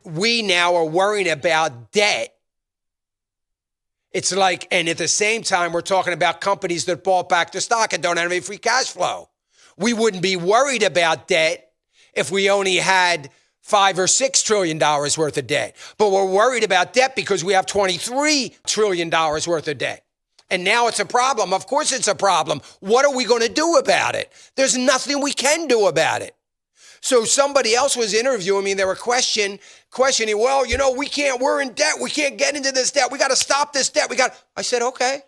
we now are worrying about debt. It's like, and at the same time, we're talking about companies that bought back the stock and don't have any free cash flow. We wouldn't be worried about debt if we only had $5 or $6 trillion worth of debt. But we're worried about debt because we have $23 trillion worth of debt. And now it's a problem. Of course it's a problem. What are we going to do about it? There's nothing we can do about it. So somebody else was interviewing me and they were questioning, well, we're in debt. We can't get into this debt. We got to stop this debt. I said, okay.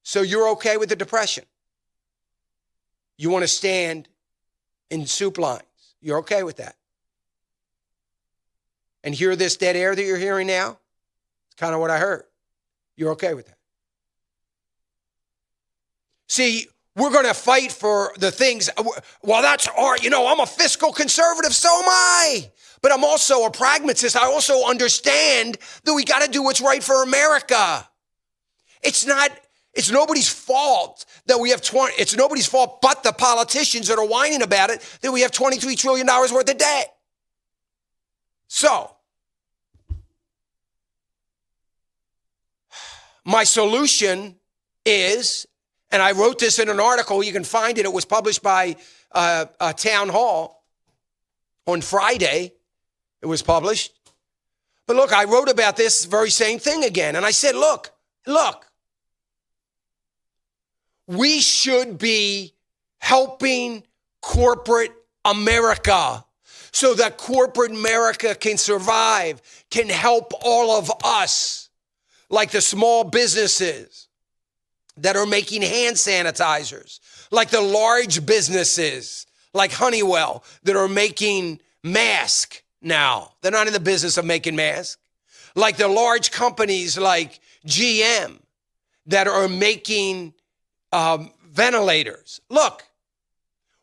So you're okay with the depression? You want to stand in soup lines? You're okay with that? And hear this dead air that you're hearing now? It's kind of what I heard. You're okay with that? See, we're going to fight for the things. Well, that's art. I'm a fiscal conservative. So am I. But I'm also a pragmatist. I also understand that we got to do what's right for America. It's nobody's fault that we have it's nobody's fault but the politicians that are whining about it that we have $23 trillion worth of debt. So, my solution is, and I wrote this in an article, you can find it. It was published by a Town Hall on Friday. It was published. But look, I wrote about this very same thing again. And I said, look, we should be helping corporate America so that corporate America can survive, can help all of us, like the small businesses that are making hand sanitizers, like the large businesses like Honeywell that are making masks now. They're not in the business of making masks. Like the large companies like GM that are making ventilators. Look,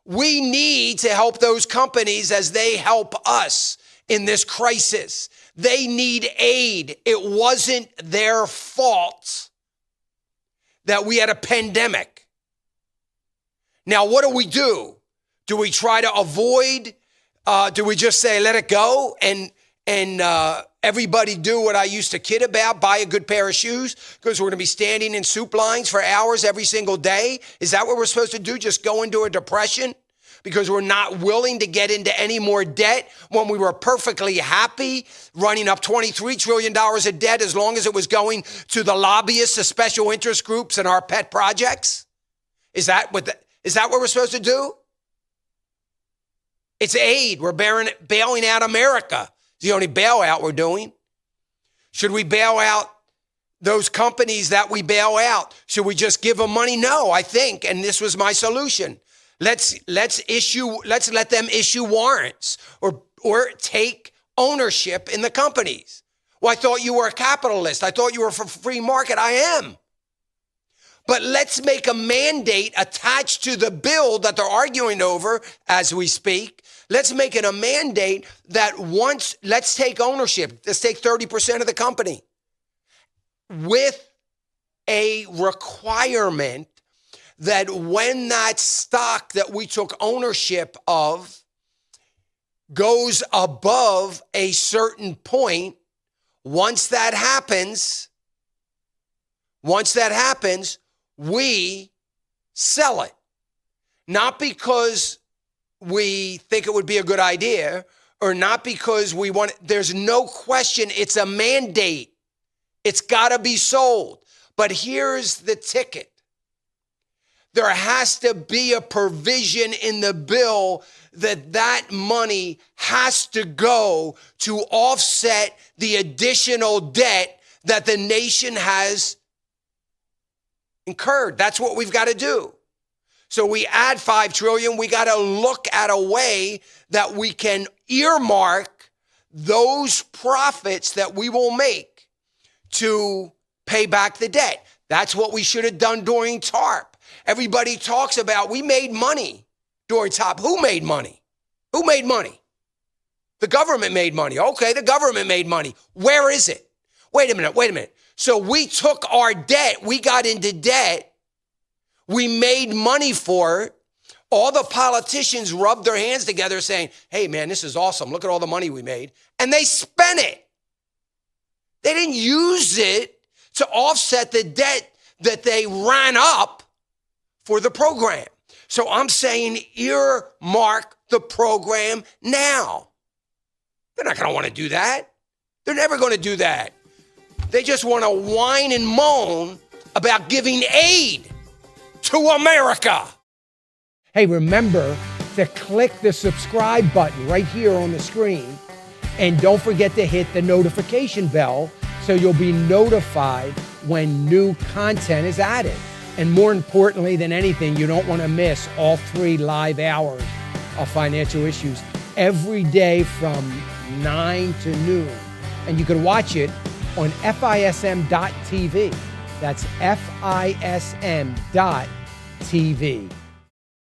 we need to help those companies as they help us in this crisis. They need aid. It wasn't their fault that we had a pandemic. Now, what do? Do we try to avoid? Do we just say, let it go and everybody do what I used to kid about, buy a good pair of shoes because we're going to be standing in soup lines for hours every single day? Is that what we're supposed to do? Just go into a depression because we're not willing to get into any more debt when we were perfectly happy running up $23 trillion of debt as long as it was going to the lobbyists, the special interest groups, and our pet projects? Is that what we're supposed to do? It's aid. We're bailing out America. It's the only bailout we're doing. Should we bail out those companies that we bail out? Should we just give them money? No, I think, and this was my solution. Let's let them issue warrants or take ownership in the companies. Well, I thought you were a capitalist. I thought you were for free market. I am. But let's make a mandate attached to the bill that they're arguing over as we speak. Let's make it a mandate that let's take ownership. Let's take 30% of the company with a requirement that when that stock that we took ownership of goes above a certain point, once that happens, we sell it. Not because we think it would be a good idea or not because we want it. There's no question it's a mandate. It's got to be sold. But here's the ticket. There has to be a provision in the bill that money has to go to offset the additional debt that the nation has incurred. That's what we've got to do. So we add $5 trillion. We got to look at a way that we can earmark those profits that we will make to pay back the debt. That's what we should have done during TARP. Everybody talks about we made money during TARP. Who made money? Who made money? The government made money. Okay, the government made money. Where is it? Wait a minute. So we took our debt. We got into debt. We made money for it. All the politicians rubbed their hands together saying, hey, man, this is awesome. Look at all the money we made. And they spent it. They didn't use it to offset the debt that they ran up for the program. So I'm saying earmark the program now. They're not going to want to do that. They're never going to do that. They just want to whine and moan about giving aid to America. Hey, remember to click the subscribe button right here on the screen. And don't forget to hit the notification bell so you'll be notified when new content is added. And more importantly than anything, you don't want to miss all 3 live hours of Financial Issues every day from 9 to noon. And you can watch it on FISM.tv. That's FISM.tv.